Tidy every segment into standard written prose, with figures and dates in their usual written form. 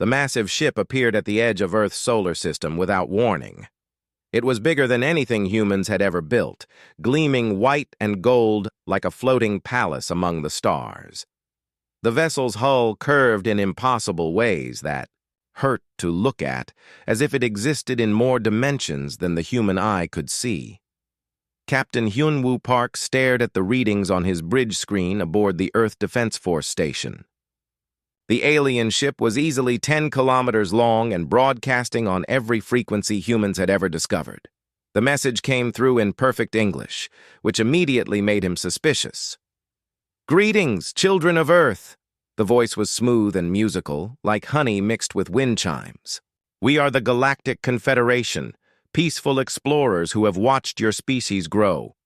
The massive ship appeared at the edge of Earth's solar system without warning. It was bigger than anything humans had ever built, gleaming white and gold like a floating palace among the stars. The vessel's hull curved in impossible ways that hurt to look at, as if it existed in more dimensions than the human eye could see. Captain Hyunwoo Park stared at the readings on his bridge screen aboard the Earth Defense Force station. The alien ship was easily 10 kilometers long and broadcasting on every frequency humans had ever discovered. The message came through in perfect English, which immediately made him suspicious. "Greetings, children of Earth." The voice was smooth and musical, like honey mixed with wind chimes. "We are the Galactic Confederation, peaceful explorers who have watched your species grow.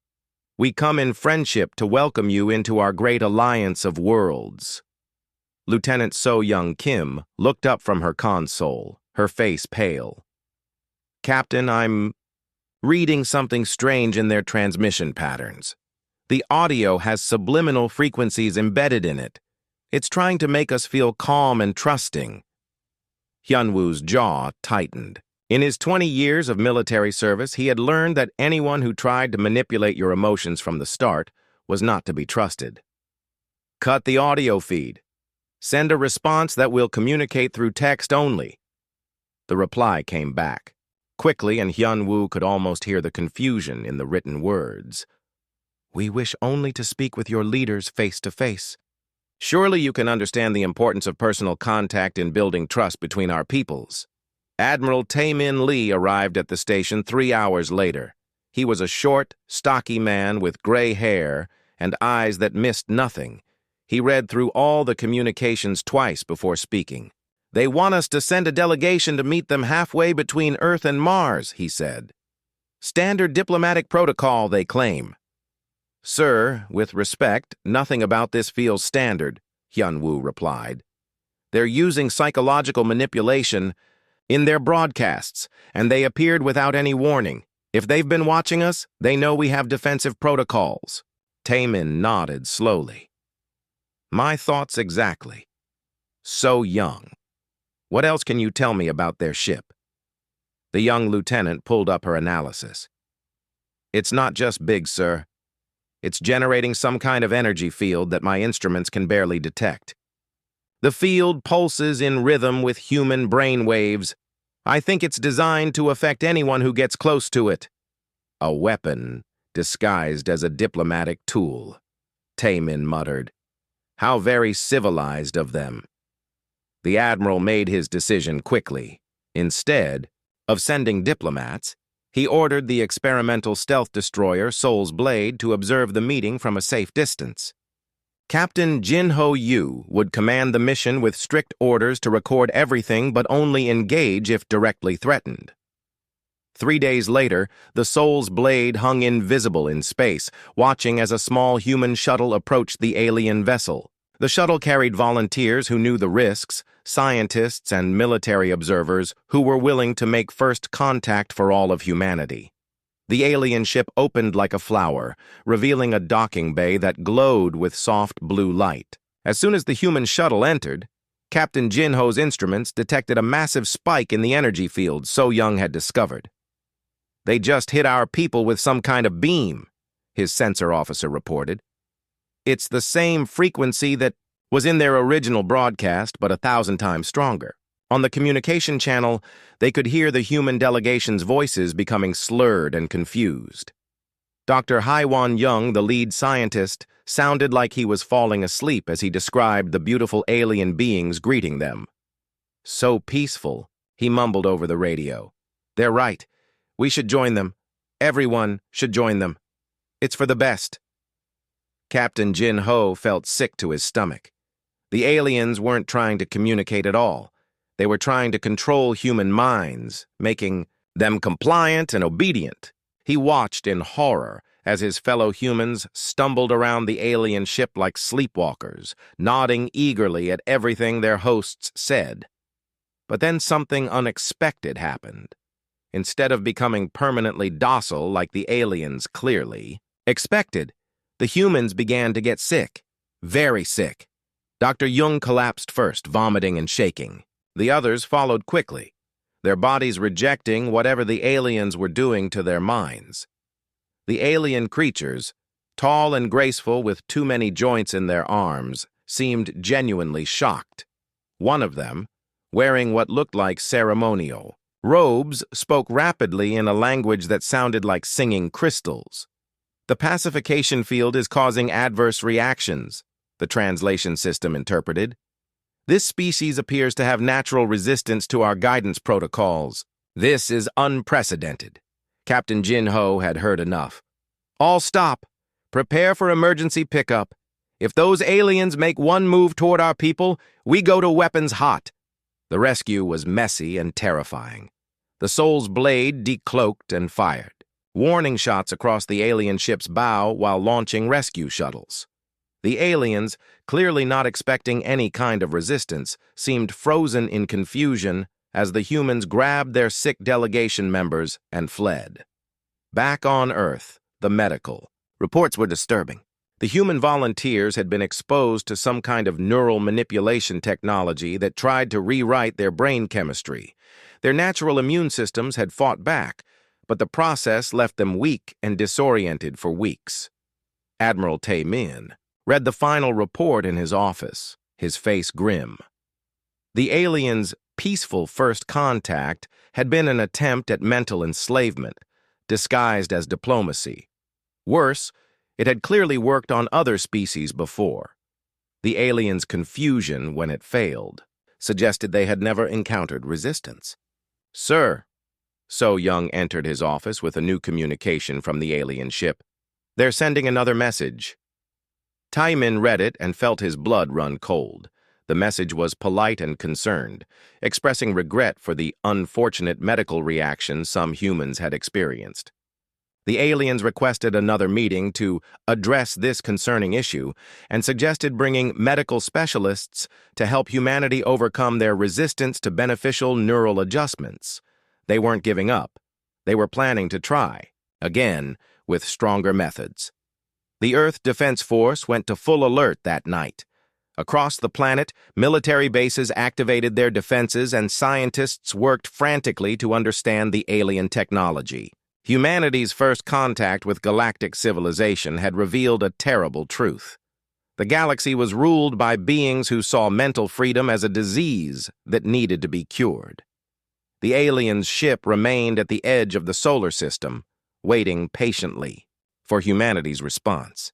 We come in friendship to welcome you into our great alliance of worlds." Lieutenant So-Young Kim looked up from her console, her face pale. "Captain, I'm reading something strange in their transmission patterns. The audio has subliminal frequencies embedded in it. It's trying to make us feel calm and trusting." Hyunwoo's jaw tightened. In his 20 years of military service, he had learned that anyone who tried to manipulate your emotions from the start was not to be trusted. "Cut the audio feed. Send a response that will communicate through text only." The reply came back, quickly, and Hyunwoo could almost hear the confusion in the written words. "We wish only to speak with your leaders face to face. Surely you can understand the importance of personal contact in building trust between our peoples." Admiral Tae-min Lee arrived at the station 3 hours later. He was a short, stocky man with gray hair and eyes that missed nothing. He read through all the communications twice before speaking. "They want us to send a delegation to meet them halfway between Earth and Mars," he said. "Standard diplomatic protocol, they claim." "Sir, with respect, nothing about this feels standard," Hyunwoo replied. "They're using psychological manipulation in their broadcasts, and they appeared without any warning. If they've been watching us, they know we have defensive protocols." Taemin nodded slowly. "My thoughts exactly. So young. What else can you tell me about their ship?" The young lieutenant pulled up her analysis. "It's not just big, sir. It's generating some kind of energy field that my instruments can barely detect. The field pulses in rhythm with human brain waves. I think it's designed to affect anyone who gets close to it." "A weapon disguised as a diplomatic tool," Taemin muttered. "How very civilized of them." The admiral made his decision quickly. Instead of sending diplomats, he ordered the experimental stealth destroyer Soul's Blade to observe the meeting from a safe distance. Captain Jin-Ho Yu would command the mission with strict orders to record everything but only engage if directly threatened. 3 days later, the Soul's Blade hung invisible in space, watching as a small human shuttle approached the alien vessel. The shuttle carried volunteers who knew the risks, scientists and military observers who were willing to make first contact for all of humanity. The alien ship opened like a flower, revealing a docking bay that glowed with soft blue light. As soon as the human shuttle entered, Captain Jin-Ho's instruments detected a massive spike in the energy field So-Young had discovered. "They just hit our people with some kind of beam," his sensor officer reported. "It's the same frequency that was in their original broadcast, but 1,000 times stronger." On the communication channel, they could hear the human delegation's voices becoming slurred and confused. Dr. Haiwan Young, the lead scientist, sounded like he was falling asleep as he described the beautiful alien beings greeting them. "So peaceful," he mumbled over the radio. "They're right. We should join them. Everyone should join them. It's for the best." Captain Jin-Ho felt sick to his stomach. The aliens weren't trying to communicate at all. They were trying to control human minds, making them compliant and obedient. He watched in horror as his fellow humans stumbled around the alien ship like sleepwalkers, nodding eagerly at everything their hosts said. But then something unexpected happened. Instead of becoming permanently docile like the aliens clearly expected, the humans began to get sick, very sick. Dr. Jung collapsed first, vomiting and shaking. The others followed quickly, their bodies rejecting whatever the aliens were doing to their minds. The alien creatures, tall and graceful with too many joints in their arms, seemed genuinely shocked. One of them, wearing what looked like ceremonial robes, spoke rapidly in a language that sounded like singing crystals. "The pacification field is causing adverse reactions," the translation system interpreted. "This species appears to have natural resistance to our guidance protocols. This is unprecedented." Captain Jin Ho had heard enough. "All stop. Prepare for emergency pickup. If those aliens make one move toward our people, we go to weapons hot." The rescue was messy and terrifying. The Soul's blade decloaked and fired warning shots across the alien ship's bow while launching rescue shuttles. The aliens, clearly not expecting any kind of resistance, seemed frozen in confusion as the humans grabbed their sick delegation members and fled. Back on Earth, the medical reports were disturbing. The human volunteers had been exposed to some kind of neural manipulation technology that tried to rewrite their brain chemistry. Their natural immune systems had fought back, but the process left them weak and disoriented for weeks. Admiral Tae Min read the final report in his office, his face grim. The aliens' peaceful first contact had been an attempt at mental enslavement, disguised as diplomacy. Worse, it had clearly worked on other species before. The aliens' confusion when it failed suggested they had never encountered resistance. "Sir," So Young entered his office with a new communication from the alien ship. "They're sending another message." Taimin read it and felt his blood run cold. The message was polite and concerned, expressing regret for the unfortunate medical reaction some humans had experienced. The aliens requested another meeting to address this concerning issue and suggested bringing medical specialists to help humanity overcome their resistance to beneficial neural adjustments. They weren't giving up. They were planning to try, again, with stronger methods. The Earth Defense Force went to full alert that night. Across the planet, military bases activated their defenses and scientists worked frantically to understand the alien technology. Humanity's first contact with galactic civilization had revealed a terrible truth. The galaxy was ruled by beings who saw mental freedom as a disease that needed to be cured. The aliens' ship remained at the edge of the solar system, waiting patiently for humanity's response.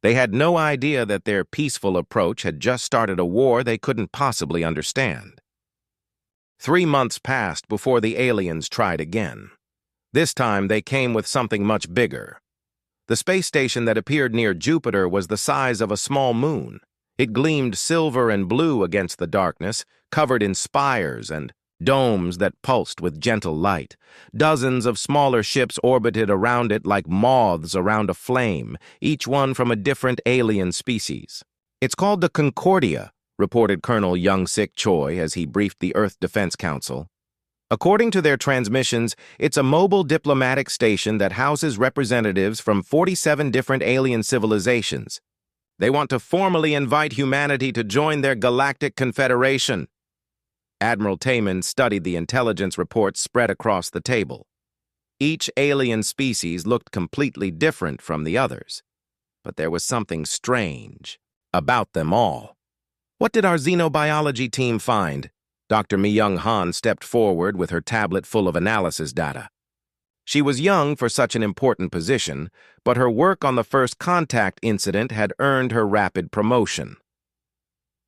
They had no idea that their peaceful approach had just started a war they couldn't possibly understand. 3 months passed before the aliens tried again. This time they came with something much bigger. The space station that appeared near Jupiter was the size of a small moon. It gleamed silver and blue against the darkness, covered in spires and domes that pulsed with gentle light. Dozens of smaller ships orbited around it like moths around a flame, each one from a different alien species. "It's called the Concordia," reported Colonel Young-Sik Choi as he briefed the Earth Defense Council. "According to their transmissions, it's a mobile diplomatic station that houses representatives from 47 different alien civilizations. They want to formally invite humanity to join their galactic confederation." Admiral Taemin studied the intelligence reports spread across the table. Each alien species looked completely different from the others, but there was something strange about them all. "What did our xenobiology team find?" Dr. Mi-Young-Han stepped forward with her tablet full of analysis data. She was young for such an important position, but her work on the first contact incident had earned her rapid promotion.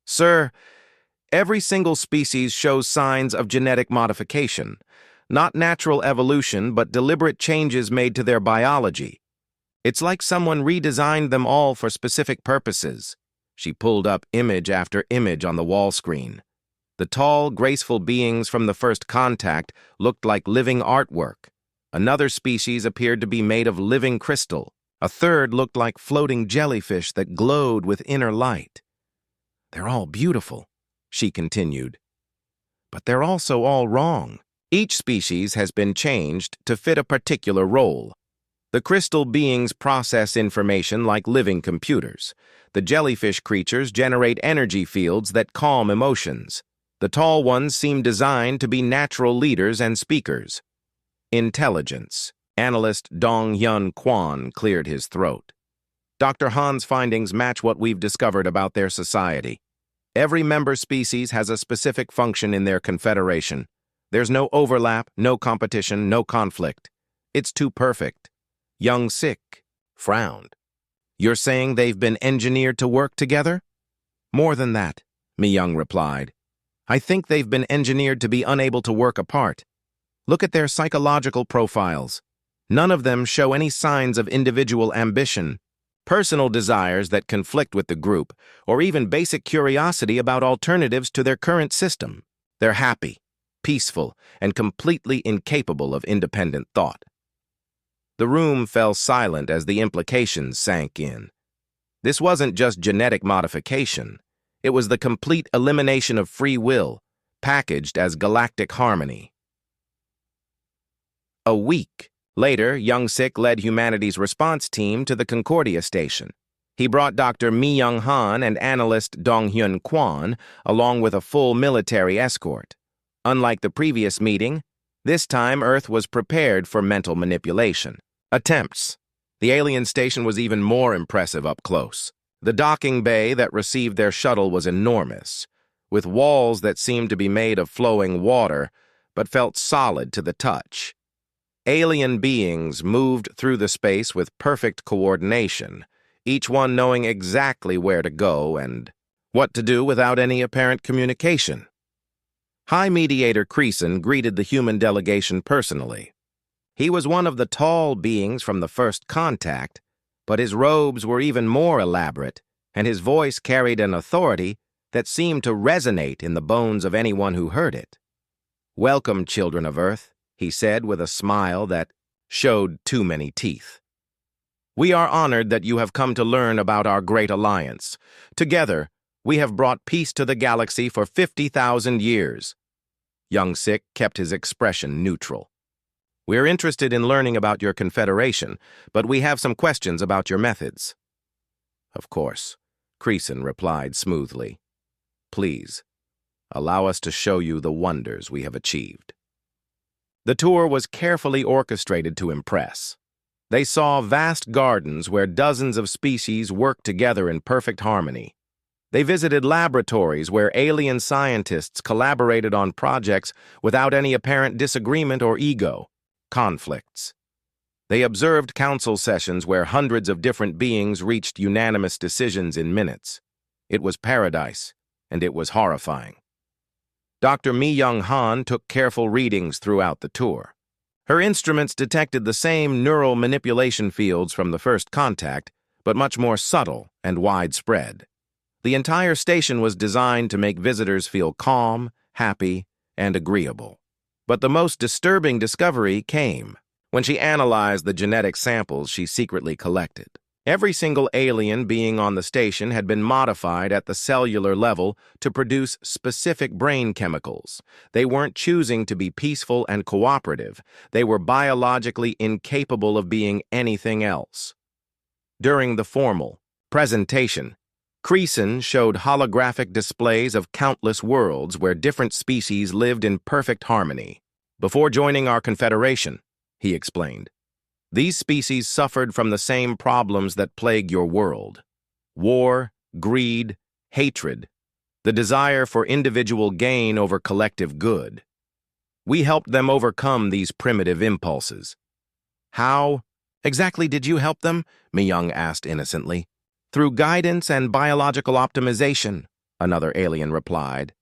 "Sir, every single species shows signs of genetic modification, not natural evolution, but deliberate changes made to their biology. It's like someone redesigned them all for specific purposes." She pulled up image after image on the wall screen. The tall, graceful beings from the first contact looked like living artwork. Another species appeared to be made of living crystal. A third looked like floating jellyfish that glowed with inner light. "They're all beautiful," she continued. "But they're also all wrong. Each species has been changed to fit a particular role. The crystal beings process information like living computers. The jellyfish creatures generate energy fields that calm emotions. The tall ones seemed designed to be natural leaders and speakers. Intelligence. Analyst Dong-Hyun Kwon cleared his throat. Dr. Han's findings match what we've discovered about their society. Every member species has a specific function in their confederation. There's no overlap, no competition, no conflict. It's too perfect. Young Sik frowned. You're saying they've been engineered to work together? More than that, Mi-young replied. I think they've been engineered to be unable to work apart. Look at their psychological profiles. None of them show any signs of individual ambition, personal desires that conflict with the group, or even basic curiosity about alternatives to their current system. They're happy, peaceful, and completely incapable of independent thought. The room fell silent as the implications sank in. This wasn't just genetic modification. It was the complete elimination of free will, packaged as galactic harmony. A week later, young Sik led humanity's response team to the Concordia station. He brought Dr. Mi-young Han and analyst Dong-Hyun Kwon, along with a full military escort. Unlike the previous meeting, this time Earth was prepared for mental manipulation. Attempts. The alien station was even more impressive up close. The docking bay that received their shuttle was enormous, with walls that seemed to be made of flowing water, but felt solid to the touch. Alien beings moved through the space with perfect coordination, each one knowing exactly where to go and what to do without any apparent communication. High Mediator Creason greeted the human delegation personally. He was one of the tall beings from the first contact, but his robes were even more elaborate, and his voice carried an authority that seemed to resonate in the bones of anyone who heard it. "Welcome, children of Earth," he said with a smile that showed too many teeth. "We are honored that you have come to learn about our great alliance. Together, we have brought peace to the galaxy for 50,000 years. Young Sik kept his expression neutral. "We're interested in learning about your confederation, but we have some questions about your methods." "Of course," Creason replied smoothly. "Please, allow us to show you the wonders we have achieved." The tour was carefully orchestrated to impress. They saw vast gardens where dozens of species worked together in perfect harmony. They visited laboratories where alien scientists collaborated on projects without any apparent disagreement or ego. Conflicts. They observed council sessions where hundreds of different beings reached unanimous decisions in minutes. It was paradise, and it was horrifying. Dr. Mi-young Han took careful readings throughout the tour. Her instruments detected the same neural manipulation fields from the first contact, but much more subtle and widespread. The entire station was designed to make visitors feel calm, happy, and agreeable. But the most disturbing discovery came when she analyzed the genetic samples she secretly collected. Every single alien being on the station had been modified at the cellular level to produce specific brain chemicals. They weren't choosing to be peaceful and cooperative. They were biologically incapable of being anything else. During the formal presentation, Creason showed holographic displays of countless worlds where different species lived in perfect harmony. "Before joining our confederation," he explained, "these species suffered from the same problems that plague your world: war, greed, hatred, the desire for individual gain over collective good. We helped them overcome these primitive impulses." "How exactly did you help them?" Mi-young asked innocently. "Through guidance and biological optimization," another alien replied.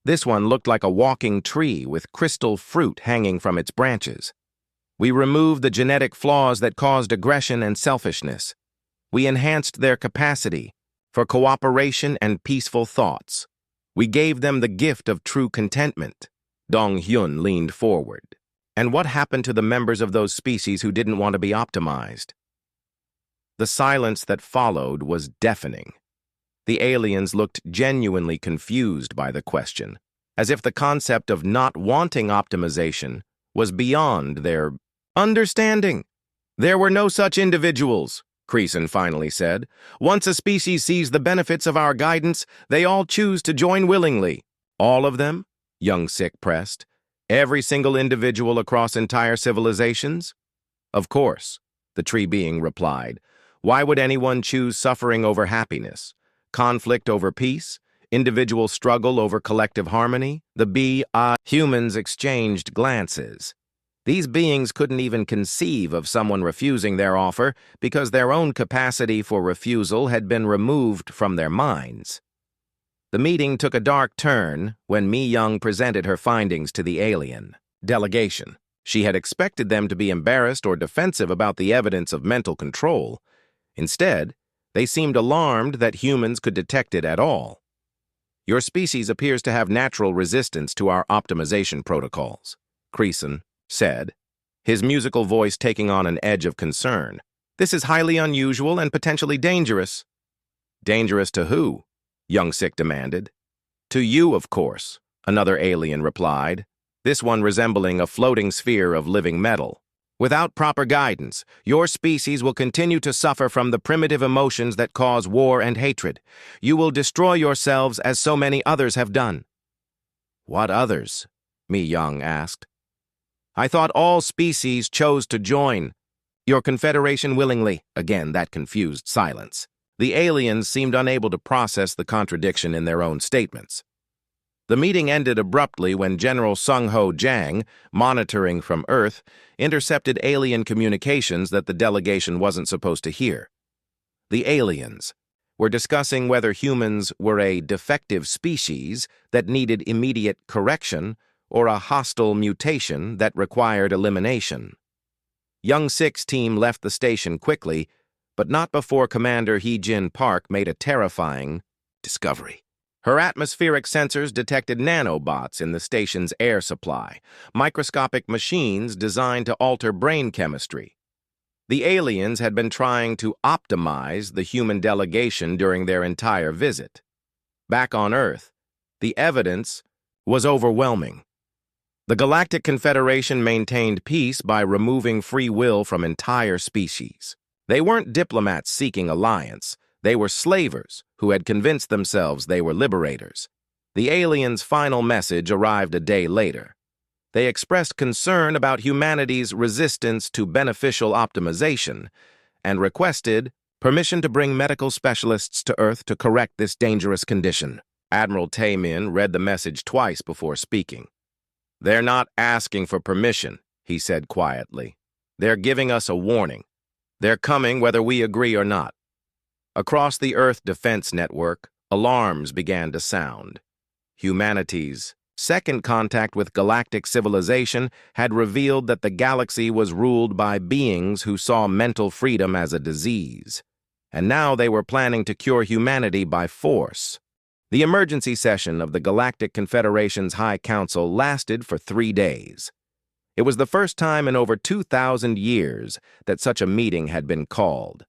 This one looked like a walking tree with crystal fruit hanging from its branches. "We removed the genetic flaws that caused aggression and selfishness. We enhanced their capacity for cooperation and peaceful thoughts. We gave them the gift of true contentment." Dong-Hyun leaned forward. "And what happened to the members of those species who didn't want to be optimized?" The silence that followed was deafening. The aliens looked genuinely confused by the question, as if the concept of not wanting optimization was beyond their understanding. "There were no such individuals," Creason finally said. "Once a species sees the benefits of our guidance, they all choose to join willingly. All of them? Young Sik pressed. Every single individual across entire civilizations? Of course, the tree being replied. Why would anyone choose suffering over happiness? Conflict over peace? Individual struggle over collective harmony? Humans exchanged glances. These beings couldn't even conceive of someone refusing their offer because their own capacity for refusal had been removed from their minds. The meeting took a dark turn when Mi Young presented her findings to the alien delegation. She had expected them to be embarrassed or defensive about the evidence of mental control. Instead, they seemed alarmed that humans could detect it at all. Your species appears to have natural resistance to our optimization protocols, Creason said, his musical voice taking on an edge of concern. This is highly unusual and potentially dangerous. Dangerous to who? Young Sik demanded. To you, of course, another alien replied, this one resembling a floating sphere of living metal. Without proper guidance, your species will continue to suffer from the primitive emotions that cause war and hatred. You will destroy yourselves as so many others have done. What others? Mi Young asked. I thought all species chose to join. Your confederation willingly. Again, that confused silence. The aliens seemed unable to process the contradiction in their own statements. The meeting ended abruptly when General Sung-Ho Jang, monitoring from Earth, intercepted alien communications that the delegation wasn't supposed to hear. The aliens were discussing whether humans were a defective species that needed immediate correction or a hostile mutation that required elimination. Young Sik's team left the station quickly, but not before Commander Hee-Jin Park made a terrifying discovery. Her atmospheric sensors detected nanobots in the station's air supply, microscopic machines designed to alter brain chemistry. The aliens had been trying to optimize the human delegation during their entire visit. Back on Earth, the evidence was overwhelming. The Galactic Confederation maintained peace by removing free will from entire species. They weren't diplomats seeking alliance. They were slavers who had convinced themselves they were liberators. The aliens' final message arrived a day later. They expressed concern about humanity's resistance to beneficial optimization and requested permission to bring medical specialists to Earth to correct this dangerous condition. Admiral Tae-min read the message twice before speaking. They're not asking for permission, he said quietly. They're giving us a warning. They're coming whether we agree or not. Across the Earth Defense Network, alarms began to sound. Humanity's second contact with galactic civilization had revealed that the galaxy was ruled by beings who saw mental freedom as a disease, and now they were planning to cure humanity by force. The emergency session of the Galactic Confederation's High Council lasted for 3 days. It was the first time in over 2,000 years that such a meeting had been called,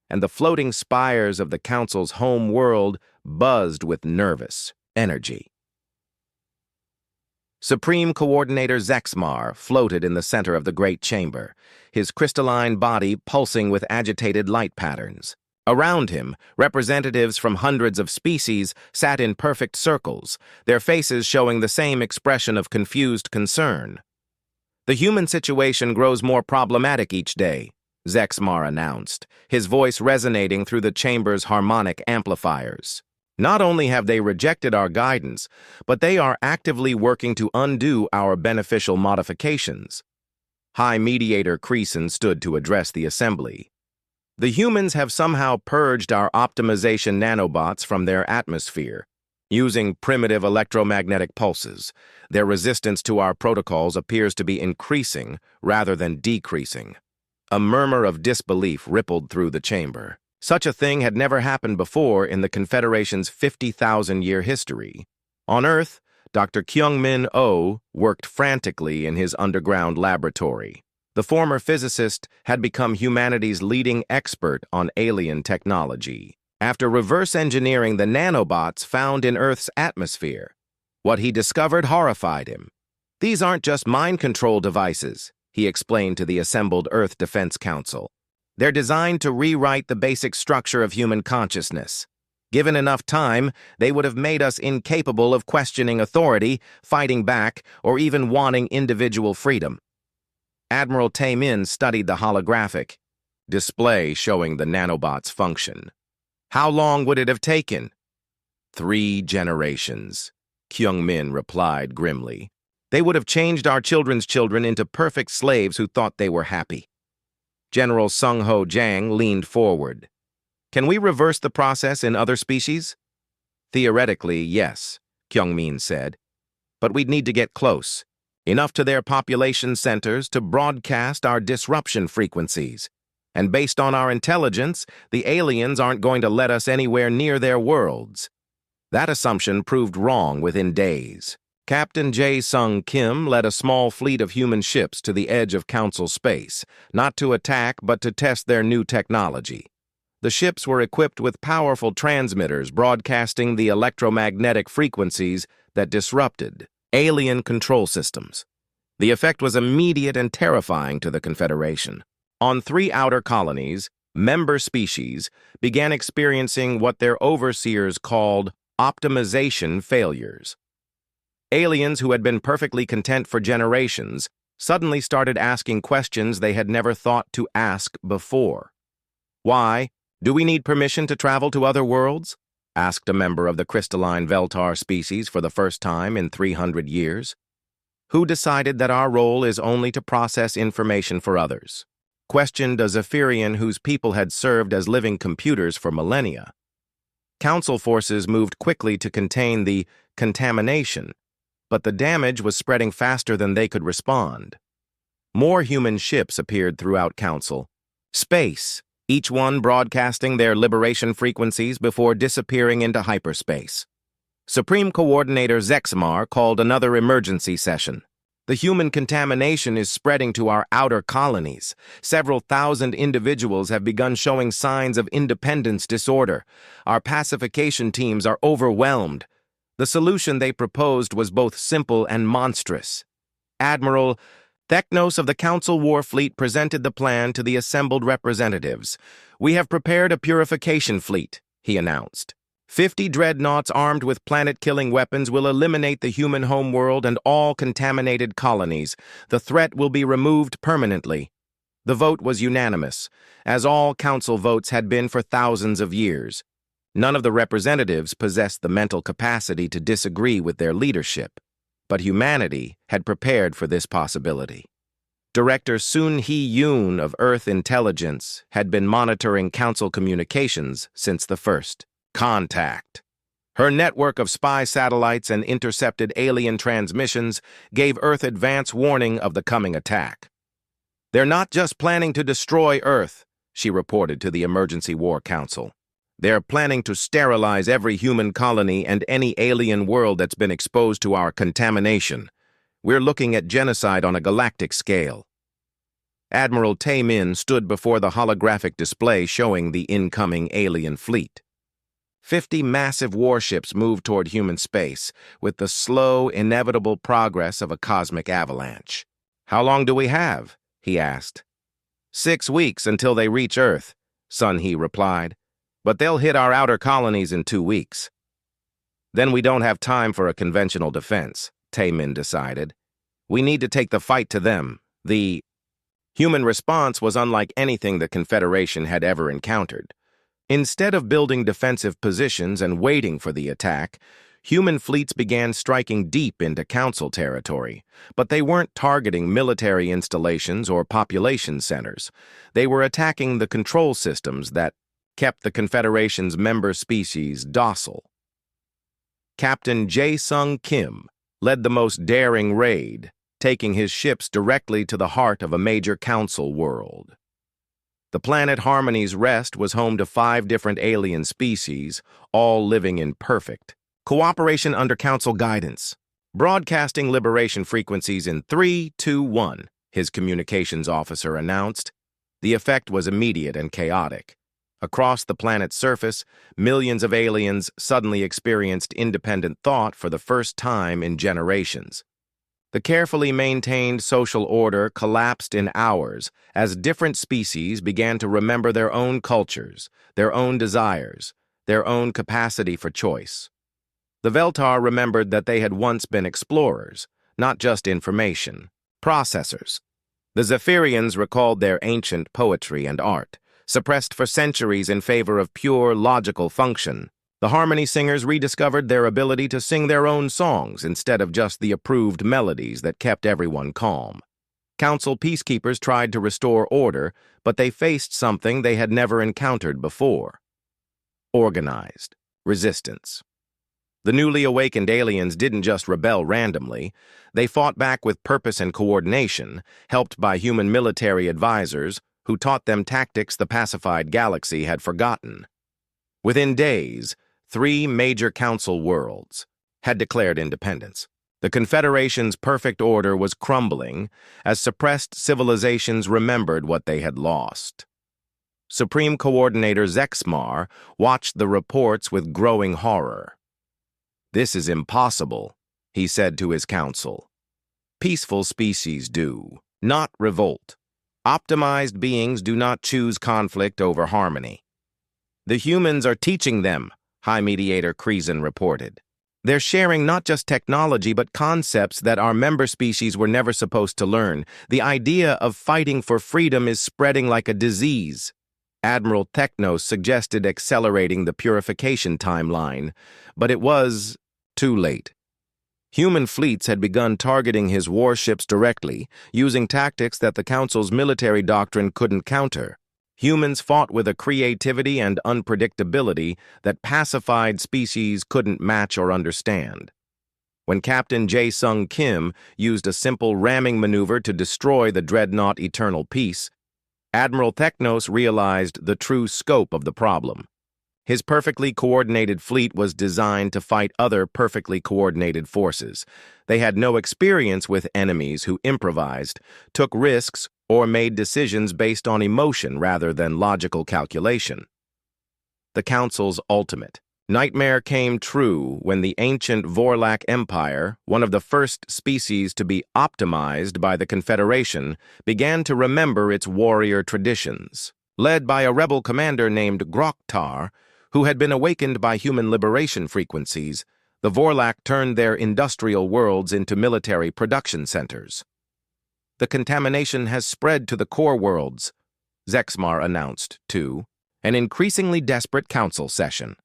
and the floating spires of the Council's home world buzzed with nervous energy. Supreme Coordinator Zexmar floated in the center of the Great Chamber, his crystalline body pulsing with agitated light patterns. Around him, representatives from hundreds of species sat in perfect circles, their faces showing the same expression of confused concern. The human situation grows more problematic each day, Zexmar announced, his voice resonating through the chamber's harmonic amplifiers. Not only have they rejected our guidance, but they are actively working to undo our beneficial modifications. High Mediator Creason stood to address the assembly. The humans have somehow purged our optimization nanobots from their atmosphere, using primitive electromagnetic pulses. Their resistance to our protocols appears to be increasing rather than decreasing. A murmur of disbelief rippled through the chamber. Such a thing had never happened before in the Confederation's 50,000-year history. On Earth, Dr. Kyung-Min Oh worked frantically in his underground laboratory. The former physicist had become humanity's leading expert on alien technology, after reverse engineering the nanobots found in Earth's atmosphere. What he discovered horrified him. These aren't just mind control devices, he explained to the assembled Earth Defense Council. They're designed to rewrite the basic structure of human consciousness. Given enough time, they would have made us incapable of questioning authority, fighting back, or even wanting individual freedom. Admiral Tae-min studied the holographic display showing the nanobot's function. How long would it have taken? 3 generations, Kyung-min replied grimly. They would have changed our children's children into perfect slaves who thought they were happy. General Sung-ho Jang leaned forward. Can we reverse the process in other species? Theoretically, yes, Kyung-min said. But we'd need to get close, enough to their population centers to broadcast our disruption frequencies. And based on our intelligence, the aliens aren't going to let us anywhere near their worlds. That assumption proved wrong within days. Captain Jae-sung Kim led a small fleet of human ships to the edge of Council space, not to attack but to test their new technology. The ships were equipped with powerful transmitters broadcasting the electromagnetic frequencies that disrupted alien control systems. The effect was immediate and terrifying to the Confederation. On 3 outer colonies, member species began experiencing what their overseers called optimization failures. Aliens who had been perfectly content for generations suddenly started asking questions they had never thought to ask before. Why? Do we need permission to travel to other worlds? Asked a member of the crystalline Veltar species for the first time in 300 years. Who decided that our role is only to process information for others? Questioned a Zephyrian whose people had served as living computers for millennia. Council forces moved quickly to contain the contamination, but the damage was spreading faster than they could respond. More human ships appeared throughout Council. Space, each one broadcasting their liberation frequencies before disappearing into hyperspace. Supreme Coordinator Zexmar called another emergency session. The human contamination is spreading to our outer colonies. Several thousand individuals have begun showing signs of independence disorder. Our pacification teams are overwhelmed. The solution they proposed was both simple and monstrous. Admiral Theknos of the Council War Fleet presented the plan to the assembled representatives. We have prepared a purification fleet, he announced. 50 dreadnoughts armed with planet-killing weapons will eliminate the human homeworld and all contaminated colonies. The threat will be removed permanently. The vote was unanimous, as all council votes had been for thousands of years. None of the representatives possessed the mental capacity to disagree with their leadership, but humanity had prepared for this possibility. Director Sun Hee-yoon of Earth Intelligence had been monitoring council communications since the first contact. Her network of spy satellites and intercepted alien transmissions gave Earth advance warning of the coming attack. They're not just planning to destroy Earth, she reported to the Emergency War Council. They're planning to sterilize every human colony and any alien world that's been exposed to our contamination. We're looking at genocide on a galactic scale. Admiral Tae-min stood before the holographic display showing the incoming alien fleet. 50 massive warships moved toward human space with the slow, inevitable progress of a cosmic avalanche. How long do we have? He asked. 6 weeks until they reach Earth, Sun Hee replied. But they'll hit our outer colonies in 2 weeks. Then we don't have time for a conventional defense, Tae-min decided. We need to take the fight to them. The human response was unlike anything the Confederation had ever encountered. Instead of building defensive positions and waiting for the attack, human fleets began striking deep into Council territory, but they weren't targeting military installations or population centers. They were attacking the control systems that kept the Confederation's member species docile. Captain Jae-sung Kim led the most daring raid, taking his ships directly to the heart of a major Council world. The planet Harmony's Rest was home to 5 different alien species, all living in perfect cooperation under Council guidance. Broadcasting liberation frequencies in 3, 2, 1, his communications officer announced. The effect was immediate and chaotic. Across the planet's surface, millions of aliens suddenly experienced independent thought for the first time in generations. The carefully maintained social order collapsed in hours as different species began to remember their own cultures, their own desires, their own capacity for choice. The Veltar remembered that they had once been explorers, not just information processors. The Zephyrians recalled their ancient poetry and art, suppressed for centuries in favor of pure logical function. The harmony singers rediscovered their ability to sing their own songs instead of just the approved melodies that kept everyone calm. Council peacekeepers tried to restore order, but they faced something they had never encountered before: organized resistance. The newly awakened aliens didn't just rebel randomly. They fought back with purpose and coordination, helped by human military advisors who taught them tactics the pacified galaxy had forgotten. Within days, 3 major council worlds had declared independence. The Confederation's perfect order was crumbling as suppressed civilizations remembered what they had lost. Supreme Coordinator Zexmar watched the reports with growing horror. "This is impossible," he said to his council. "Peaceful species do, not revolt. Optimized beings do not choose conflict over harmony." "The humans are teaching them," High Mediator Kreezen reported. "They're sharing not just technology but concepts that our member species were never supposed to learn. The idea of fighting for freedom is spreading like a disease." Admiral Technos suggested accelerating the purification timeline, but it was too late. Human fleets had begun targeting his warships directly, using tactics that the Council's military doctrine couldn't counter. Humans fought with a creativity and unpredictability that pacified species couldn't match or understand. When Captain Jae-Sung Kim used a simple ramming maneuver to destroy the dreadnought Eternal Peace, Admiral Technos realized the true scope of the problem. His perfectly coordinated fleet was designed to fight other perfectly coordinated forces. They had no experience with enemies who improvised, took risks, or made decisions based on emotion rather than logical calculation. The Council's ultimate nightmare came true when the ancient Vorlak Empire, one of the first species to be optimized by the Confederation, began to remember its warrior traditions. Led by a rebel commander named Groktar, who had been awakened by human liberation frequencies, the Vorlak turned their industrial worlds into military production centers. "The contamination has spread to the core worlds," Zexmar announced, to an increasingly desperate council session.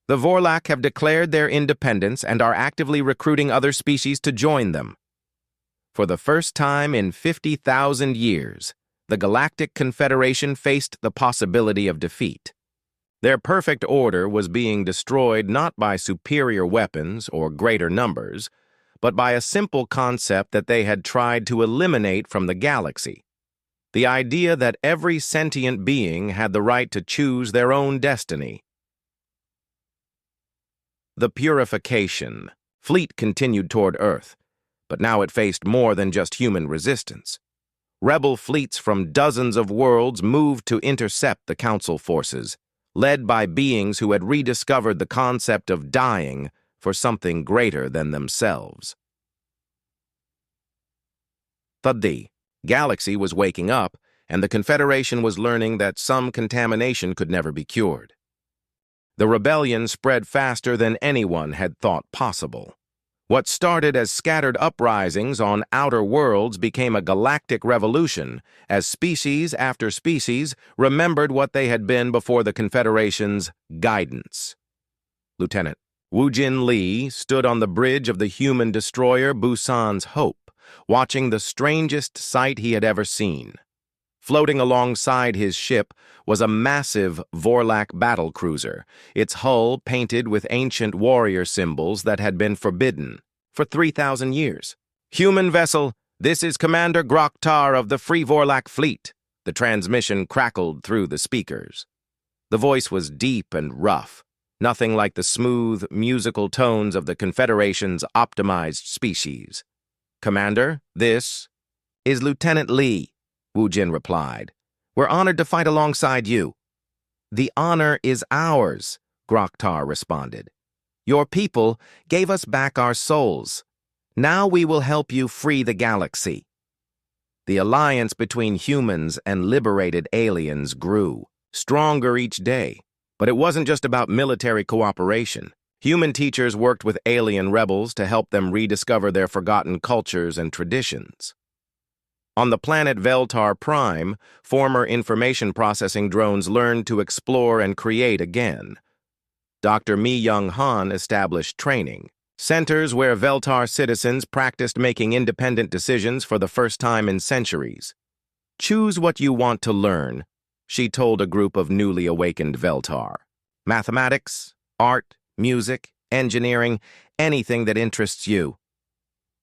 "The Vorlak have declared their independence and are actively recruiting other species to join them. For the first time in 50,000 years, the Galactic Confederation faced the possibility of defeat. Their perfect order was being destroyed not by superior weapons or greater numbers, but by a simple concept that they had tried to eliminate from the galaxy: the idea that every sentient being had the right to choose their own destiny." The purification fleet continued toward Earth, but now it faced more than just human resistance. Rebel fleets from dozens of worlds moved to intercept the Council forces, led by beings who had rediscovered the concept of dying for something greater than themselves. The galaxy was waking up, and the Confederation was learning that some contamination could never be cured. The rebellion spread faster than anyone had thought possible. What started as scattered uprisings on outer worlds became a galactic revolution as species after species remembered what they had been before the Confederation's guidance. Lieutenant Woojin Lee stood on the bridge of the human destroyer Busan's Hope, watching the strangest sight he had ever seen. Floating alongside his ship was a massive Vorlak battlecruiser, its hull painted with ancient warrior symbols that had been forbidden for 3,000 years. "Human vessel, this is Commander Groktar of the Free Vorlak Fleet," the transmission crackled through the speakers. The voice was deep and rough, nothing like the smooth, musical tones of the Confederation's optimized species. "Commander, this is Lieutenant Lee," Woojin replied. "We're honored to fight alongside you." "The honor is ours," Groktar responded. "Your people gave us back our souls. Now we will help you free the galaxy." The alliance between humans and liberated aliens grew, stronger each day. But it wasn't just about military cooperation. Human teachers worked with alien rebels to help them rediscover their forgotten cultures and traditions. On the planet Veltar Prime, former information processing drones learned to explore and create again. Dr. Mi-Young Han established training centers where Veltar citizens practiced making independent decisions for the first time in centuries. Choose what you want to learn, she told a group of newly awakened Veltar. Mathematics, art, music, engineering, anything that interests you.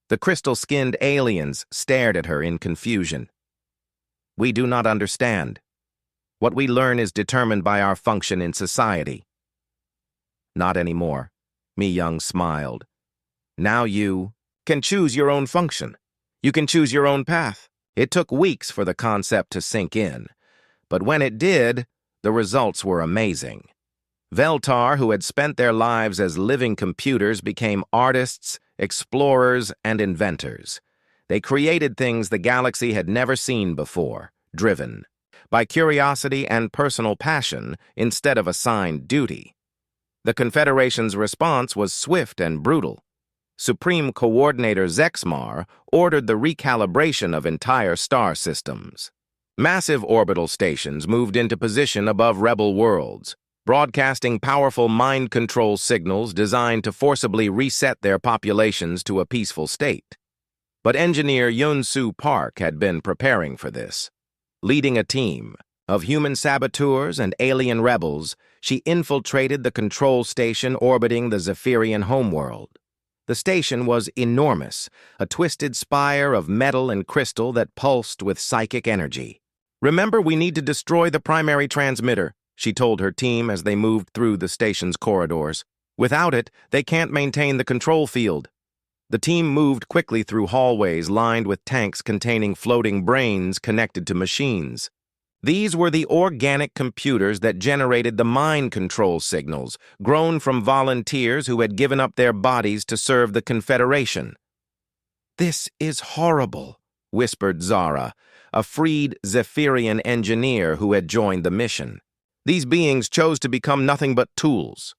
The crystal-skinned aliens stared at her in confusion. We do not understand. What we learn is determined by our function in society. Not anymore. Mi-Young smiled. Now you can choose your own function. You can choose your own path. It took weeks for the concept to sink in. But when it did, the results were amazing. Veltar, who had spent their lives as living computers, became artists, explorers, and inventors. They created things the galaxy had never seen before, driven by curiosity and personal passion instead of assigned duty. The Confederation's response was swift and brutal. Supreme Coordinator Zexmar ordered the recalibration of entire star systems. Massive orbital stations moved into position above rebel worlds, broadcasting powerful mind control signals designed to forcibly reset their populations to a peaceful state. But engineer Yun-Soo Park had been preparing for this. Leading a team of human saboteurs and alien rebels, she infiltrated the control station orbiting the Zephyrian homeworld. The station was enormous, a twisted spire of metal and crystal that pulsed with psychic energy. Remember, we need to destroy the primary transmitter, she told her team as they moved through the station's corridors. Without it, they can't maintain the control field. The team moved quickly through hallways lined with tanks containing floating brains connected to machines. These were the organic computers that generated the mind control signals, grown from volunteers who had given up their bodies to serve the Confederation. "This is horrible," whispered Zara, a freed Zephyrian engineer who had joined the mission. "These beings chose to become nothing but tools."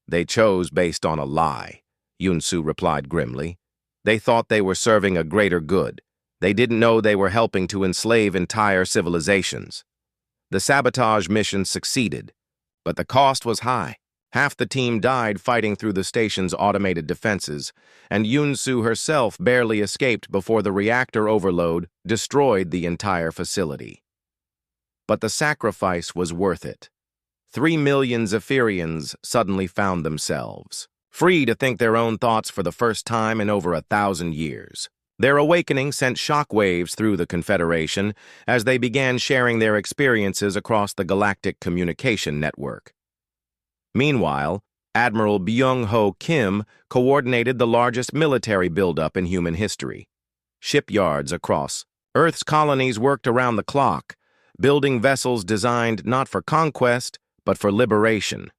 "They chose based on a lie," Yun-Soo replied grimly. "They thought they were serving a greater good. They didn't know they were helping to enslave entire civilizations. The sabotage mission succeeded, but the cost was high. Half the team died fighting through the station's automated defenses, and Yun-Soo herself barely escaped before the reactor overload destroyed the entire facility. But the sacrifice was worth it. 3 million Zephyrians suddenly found themselves free to think their own thoughts for the first time in over 1,000 years. Their awakening sent shockwaves through the Confederation as they began sharing their experiences across the galactic communication network. Meanwhile, Admiral Byung-Ho Kim coordinated the largest military buildup in human history. Shipyards across Earth's colonies worked around the clock, building vessels designed not for conquest, but for liberation.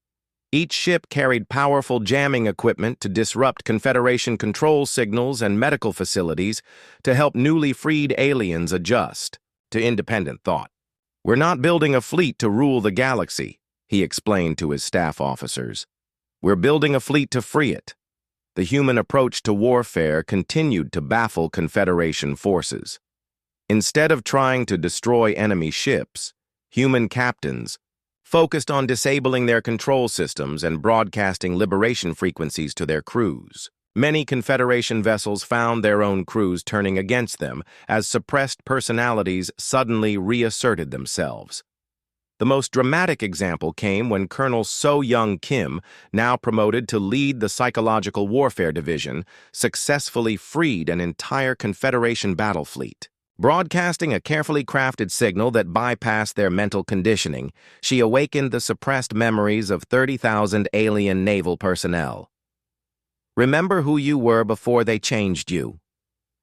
Each ship carried powerful jamming equipment to disrupt Confederation control signals and medical facilities to help newly freed aliens adjust to independent thought. "We're not building a fleet to rule the galaxy," he explained to his staff officers. "We're building a fleet to free it." The human approach to warfare continued to baffle Confederation forces. Instead of trying to destroy enemy ships, human captains focused on disabling their control systems and broadcasting liberation frequencies to their crews. Many Confederation vessels found their own crews turning against them as suppressed personalities suddenly reasserted themselves. The most dramatic example came when Colonel So-Young Kim, now promoted to lead the Psychological Warfare Division, successfully freed an entire Confederation battle fleet. Broadcasting a carefully crafted signal that bypassed their mental conditioning, she awakened the suppressed memories of 30,000 alien naval personnel. "Remember who you were before they changed you,"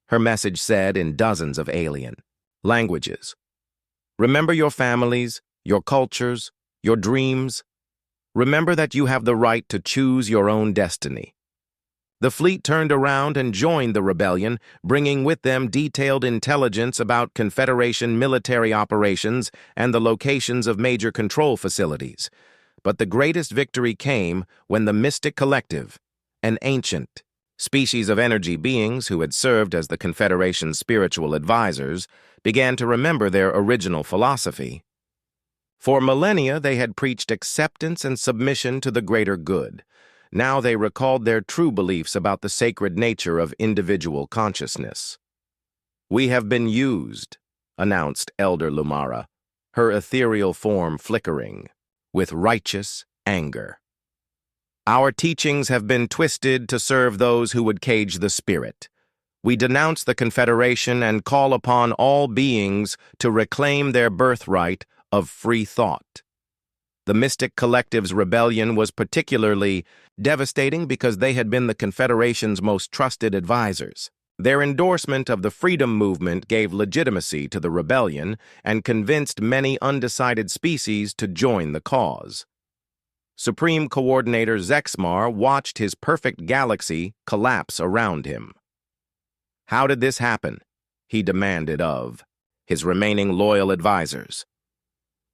her message said in dozens of alien languages. "Remember your families, your cultures, your dreams. Remember that you have the right to choose your own destiny." The fleet turned around and joined the rebellion, bringing with them detailed intelligence about Confederation military operations and the locations of major control facilities. But the greatest victory came when the Mystic Collective, an ancient species of energy beings who had served as the Confederation's spiritual advisors, began to remember their original philosophy. For millennia, they had preached acceptance and submission to the greater good. Now they recalled their true beliefs about the sacred nature of individual consciousness. "We have been used," announced Elder Lumara, her ethereal form flickering with righteous anger. "Our teachings have been twisted to serve those who would cage the spirit. We denounce the Confederation and call upon all beings to reclaim their birthright of free thought." The Mystic Collective's rebellion was particularly devastating because they had been the Confederation's most trusted advisors. Their endorsement of the freedom movement gave legitimacy to the rebellion and convinced many undecided species to join the cause. Supreme Coordinator Zexmar watched his perfect galaxy collapse around him. How did this happen? He demanded of his remaining loyal advisors.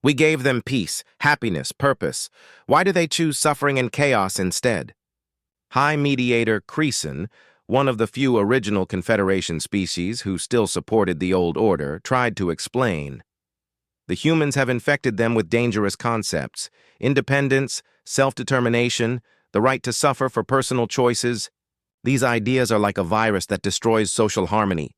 "We gave them peace, happiness, purpose. Why do they choose suffering and chaos instead?" High Mediator Creason, one of the few original Confederation species who still supported the old order, tried to explain. "The humans have infected them with dangerous concepts: independence, self-determination, the right to suffer for personal choices. These ideas are like a virus that destroys social harmony.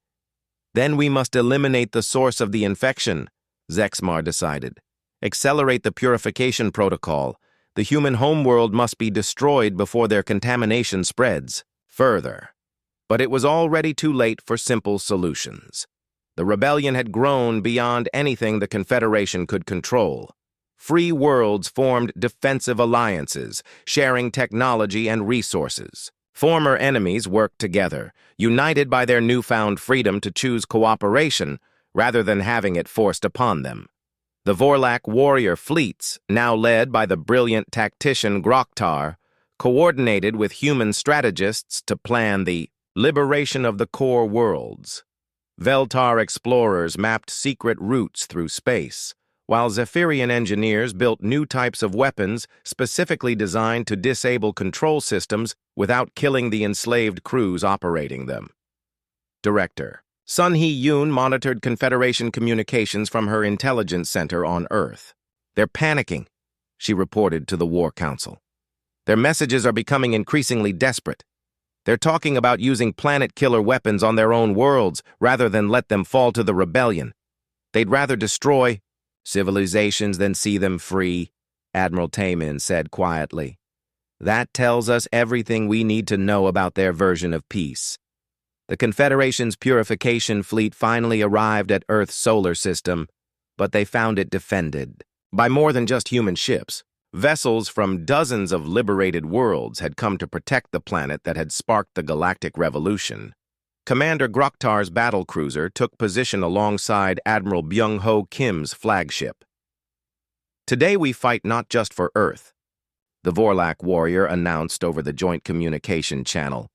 Then we must eliminate the source of the infection," Zexmar decided. "Accelerate the purification protocol. The human homeworld must be destroyed before their contamination spreads further." But it was already too late for simple solutions. The rebellion had grown beyond anything the Confederation could control. Free worlds formed defensive alliances, sharing technology and resources. Former enemies worked together, united by their newfound freedom to choose cooperation rather than having it forced upon them. The Vorlak warrior fleets, now led by the brilliant tactician Groktar, coordinated with human strategists to plan the liberation of the core worlds. Veltar explorers mapped secret routes through space, while Zephyrian engineers built new types of weapons specifically designed to disable control systems without killing the enslaved crews operating them. Director Sun Hee-yoon monitored Confederation communications from her intelligence center on Earth. "They're panicking," she reported to the War Council. "Their messages are becoming increasingly desperate. They're talking about using planet-killer weapons on their own worlds rather than let them fall to the rebellion. They'd rather destroy civilizations than see them free," Admiral Taemin said quietly. "That tells us everything we need to know about their version of peace." The Confederation's purification fleet finally arrived at Earth's solar system, but they found it defended by more than just human ships. Vessels from dozens of liberated worlds had come to protect the planet that had sparked the Galactic Revolution. Commander Groktar's battlecruiser took position alongside Admiral Byung-ho Kim's flagship. "Today we fight not just for Earth," the Vorlak warrior announced over the joint communication channel.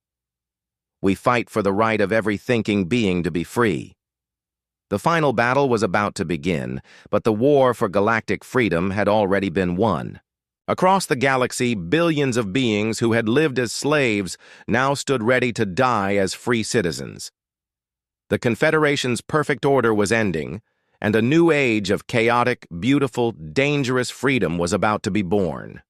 "We fight for the right of every thinking being to be free." The final battle was about to begin, but the war for galactic freedom had already been won. Across the galaxy, billions of beings who had lived as slaves now stood ready to die as free citizens. The Confederation's perfect order was ending, and a new age of chaotic, beautiful, dangerous freedom was about to be born.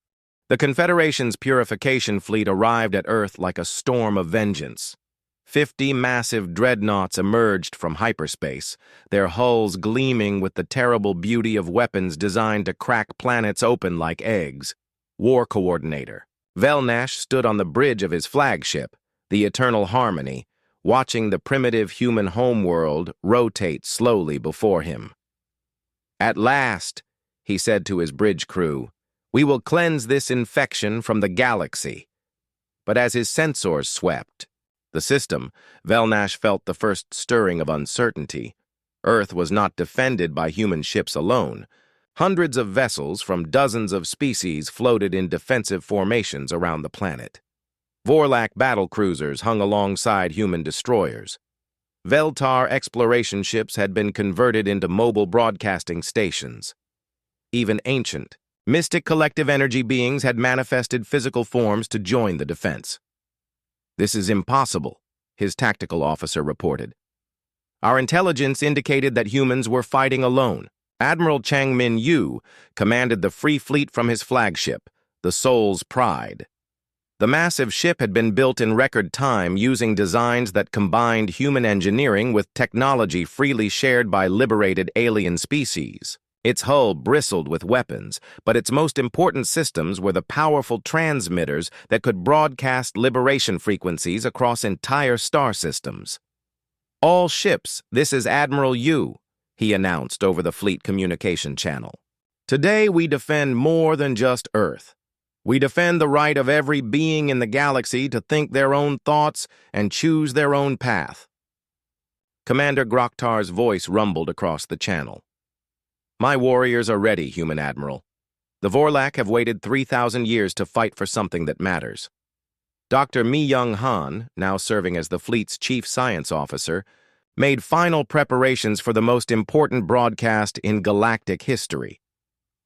The Confederation's purification fleet arrived at Earth like a storm of vengeance. 50 massive dreadnoughts emerged from hyperspace, their hulls gleaming with the terrible beauty of weapons designed to crack planets open like eggs. War Coordinator Velnash stood on the bridge of his flagship, the Eternal Harmony, watching the primitive human homeworld rotate slowly before him. "At last," he said to his bridge crew, "we will cleanse this infection from the galaxy." But as his sensors swept the system, Velnash felt the first stirring of uncertainty. Earth was not defended by human ships alone. Hundreds of vessels from dozens of species floated in defensive formations around the planet. Vorlak battlecruisers hung alongside human destroyers. Veltar exploration ships had been converted into mobile broadcasting stations. Even ancient, Mystic collective energy beings had manifested physical forms to join the defense. "This is impossible," his tactical officer reported. "Our intelligence indicated that humans were fighting alone." Admiral Chang Min-yu commanded the Free Fleet from his flagship, the Soul's Pride. The massive ship had been built in record time using designs that combined human engineering with technology freely shared by liberated alien species. Its hull bristled with weapons, but its most important systems were the powerful transmitters that could broadcast liberation frequencies across entire star systems. "All ships, this is Admiral Yu," he announced over the fleet communication channel. "Today we defend more than just Earth. We defend the right of every being in the galaxy to think their own thoughts and choose their own path." Commander Groktar's voice rumbled across the channel. "My warriors are ready, Human Admiral. The Vorlak have waited 3,000 years to fight for something that matters." Dr. Mi-Young Han, now serving as the fleet's chief science officer, made final preparations for the most important broadcast in galactic history.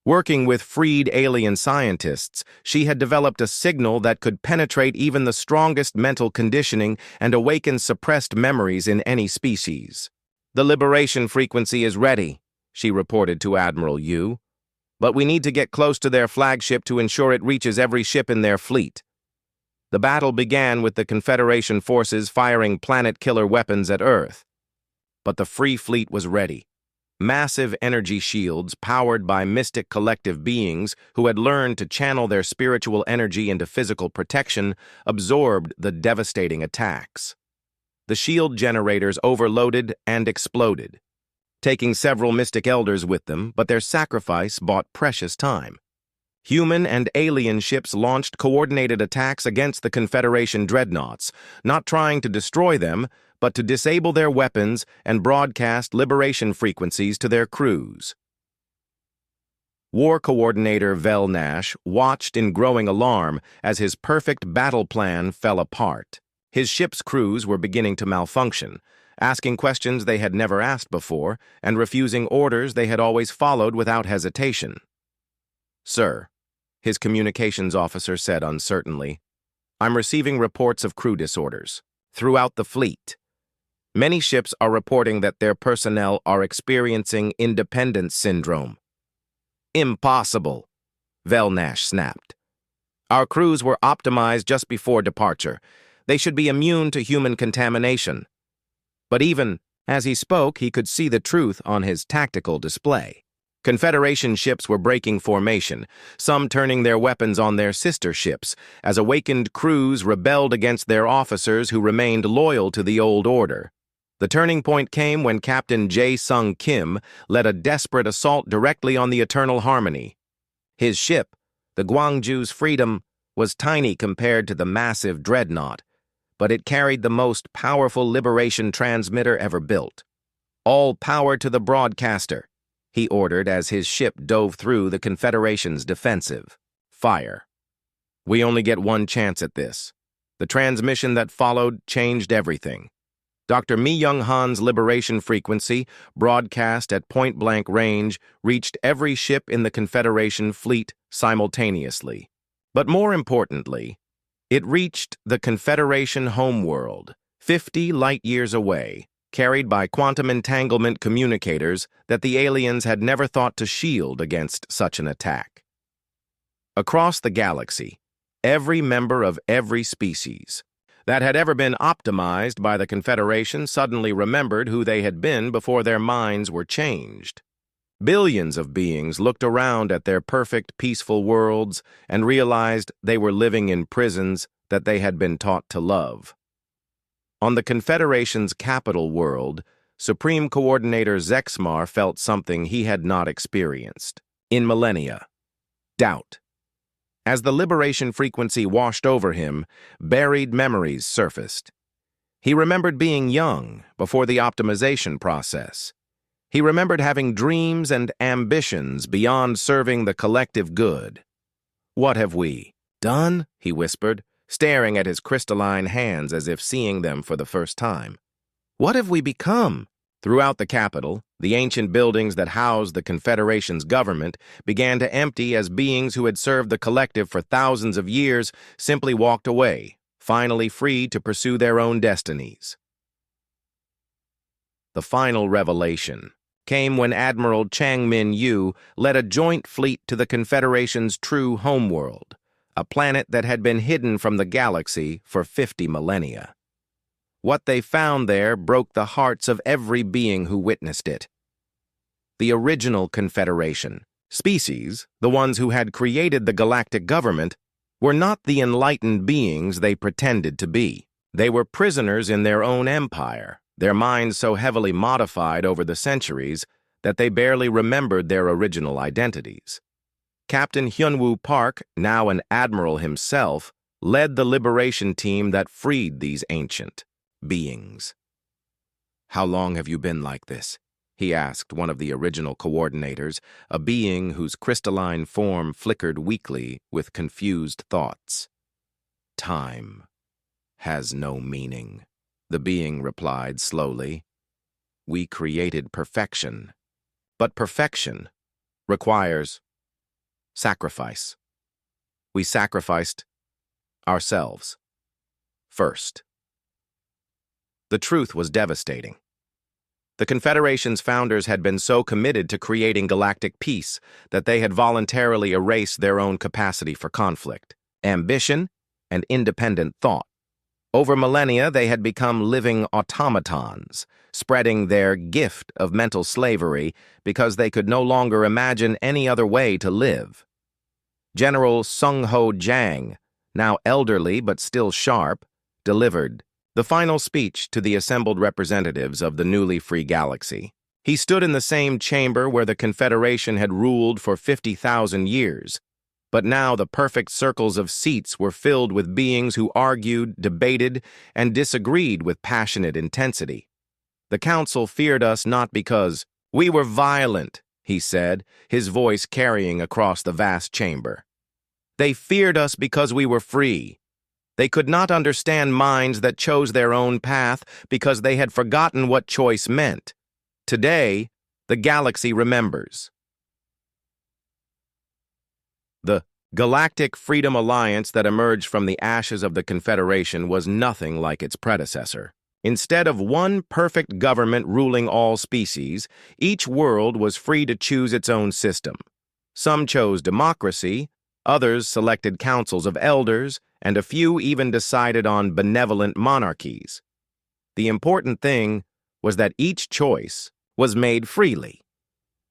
Working with freed alien scientists, she had developed a signal that could penetrate even the strongest mental conditioning and awaken suppressed memories in any species. "The liberation frequency is ready," she reported to Admiral Yu. "But we need to get close to their flagship to ensure it reaches every ship in their fleet." The battle began with the Confederation forces firing planet-killer weapons at Earth. But the Free Fleet was ready. Massive energy shields powered by mystic collective beings who had learned to channel their spiritual energy into physical protection absorbed the devastating attacks. The shield generators overloaded and exploded, taking several mystic elders with them, but their sacrifice bought precious time. Human and alien ships launched coordinated attacks against the Confederation dreadnoughts, not trying to destroy them, but to disable their weapons and broadcast liberation frequencies to their crews. War Coordinator Vel Nash watched in growing alarm as his perfect battle plan fell apart. His ship's crews were beginning to malfunction, asking questions they had never asked before and refusing orders they had always followed without hesitation. "Sir," his communications officer said uncertainly, "I'm receiving reports of crew disorders throughout the fleet. Many ships are reporting that their personnel are experiencing independence syndrome." "Impossible," Vel Nash snapped. "Our crews were optimized just before departure. They should be immune to human contamination." But even as he spoke, he could see the truth on his tactical display. Confederation ships were breaking formation, some turning their weapons on their sister ships, as awakened crews rebelled against their officers who remained loyal to the old order. The turning point came when Captain Jae-Sung Kim led a desperate assault directly on the Eternal Harmony. His ship, the Gwangju's Freedom, was tiny compared to the massive dreadnought, but it carried the most powerful liberation transmitter ever built. "All power to the broadcaster," he ordered as his ship dove through the Confederation's defensive. "Fire. We only get one chance at this." The transmission that followed changed everything. Dr. Mi-Young Han's liberation frequency, broadcast at point-blank range, reached every ship in the Confederation fleet simultaneously. But more importantly, it reached the Confederation homeworld, 50 light-years away, carried by quantum entanglement communicators that the aliens had never thought to shield against such an attack. Across the galaxy, every member of every species that had ever been optimized by the Confederation suddenly remembered who they had been before their minds were changed. Billions of beings looked around at their perfect, peaceful worlds and realized they were living in prisons that they had been taught to love. On the Confederation's capital world, Supreme Coordinator Zexmar felt something he had not experienced in millennia: doubt. As the liberation frequency washed over him, buried memories surfaced. He remembered being young before the optimization process. He remembered having dreams and ambitions beyond serving the collective good. "What have we done?" he whispered, staring at his crystalline hands as if seeing them for the first time. "What have we become?" Throughout the capital, The ancient buildings that housed the Confederation's government began to empty as beings who had served the collective for thousands of years simply walked away, finally free to pursue their own destinies. The final revelation came when Admiral Chang Min-yu led a joint fleet to the Confederation's true homeworld, a planet that had been hidden from the galaxy for 50 millennia. What they found there broke the hearts of every being who witnessed it. The original Confederation, species, the ones who had created the galactic government, were not the enlightened beings they pretended to be. They were prisoners in their own empire, their minds so heavily modified over the centuries that they barely remembered their original identities. Captain Hyunwoo Park, now an admiral himself, led the liberation team that freed these ancient beings. "How long have you been like this?" he asked one of the original coordinators, a being whose crystalline form flickered weakly with confused thoughts. "Time has no meaning," the being replied slowly. "We created perfection, but perfection requires sacrifice. We sacrificed ourselves first." The truth was devastating. The Confederation's founders had been so committed to creating galactic peace that they had voluntarily erased their own capacity for conflict, ambition, and independent thought. Over millennia, they had become living automatons, spreading their gift of mental slavery because they could no longer imagine any other way to live. General Sung-Ho Jang, now elderly but still sharp, delivered the final speech to the assembled representatives of the newly free galaxy. He stood in the same chamber where the Confederation had ruled for 50,000 years, but now the perfect circles of seats were filled with beings who argued, debated, and disagreed with passionate intensity. "The Council feared us not because we were violent," he said, his voice carrying across the vast chamber. "They feared us because we were free. They could not understand minds that chose their own path because they had forgotten what choice meant. Today, the galaxy remembers." The Galactic Freedom Alliance that emerged from the ashes of the Confederation was nothing like its predecessor. Instead of one perfect government ruling all species, each world was free to choose its own system. Some chose democracy, others selected councils of elders, and a few even decided on benevolent monarchies. The important thing was that each choice was made freely.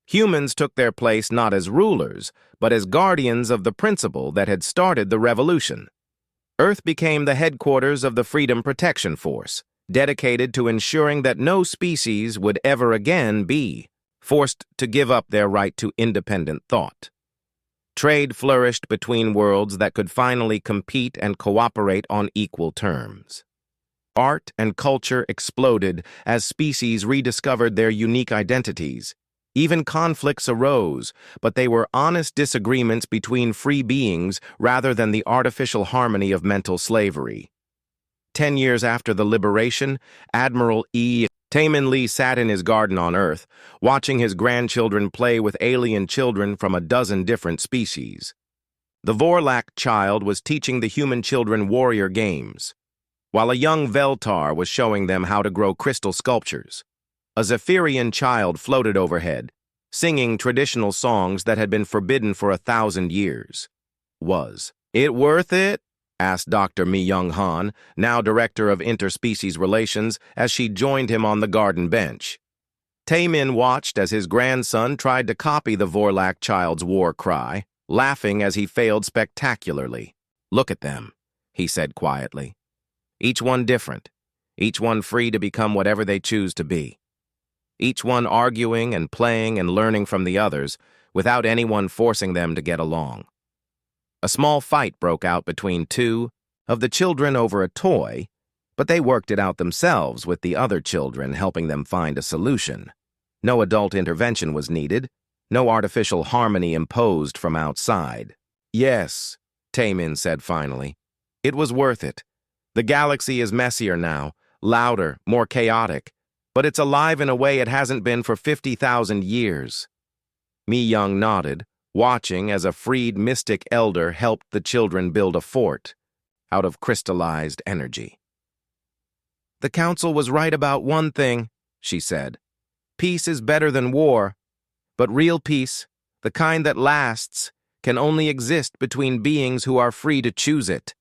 Humans took their place not as rulers, but as guardians of the principle that had started the revolution. Earth became the headquarters of the Freedom Protection Force, dedicated to ensuring that no species would ever again be forced to give up their right to independent thought. Trade flourished between worlds that could finally compete and cooperate on equal terms. Art and culture exploded as species rediscovered their unique identities. Even conflicts arose, but they were honest disagreements between free beings rather than the artificial harmony of mental slavery. 10 years after the liberation, Admiral Taemin Lee sat in his garden on Earth, watching his grandchildren play with alien children from a dozen different species. The Vorlak child was teaching the human children warrior games, while a young Veltar was showing them how to grow crystal sculptures. A Zephyrian child floated overhead, singing traditional songs that had been forbidden for 1,000 years. "Was it worth it?" asked Dr. Mi Young-han, now Director of Interspecies Relations, as she joined him on the garden bench. Taemin watched as his grandson tried to copy the Vorlak child's war cry, laughing as he failed spectacularly. "Look at them," he said quietly. "Each one different, each one free to become whatever they choose to be. Each one arguing and playing and learning from the others without anyone forcing them to get along." A small fight broke out between two of the children over a toy, but they worked it out themselves with the other children helping them find a solution. No adult intervention was needed, no artificial harmony imposed from outside. "Yes," Taemin said finally. "It was worth it. The galaxy is messier now, louder, more chaotic, but it's alive in a way it hasn't been for 50,000 years. Mi Young nodded, watching as a freed mystic elder helped the children build a fort out of crystallized energy. The council was right about one thing, she said. Peace is better than war, but real peace, the kind that lasts, can only exist between beings who are free to choose it.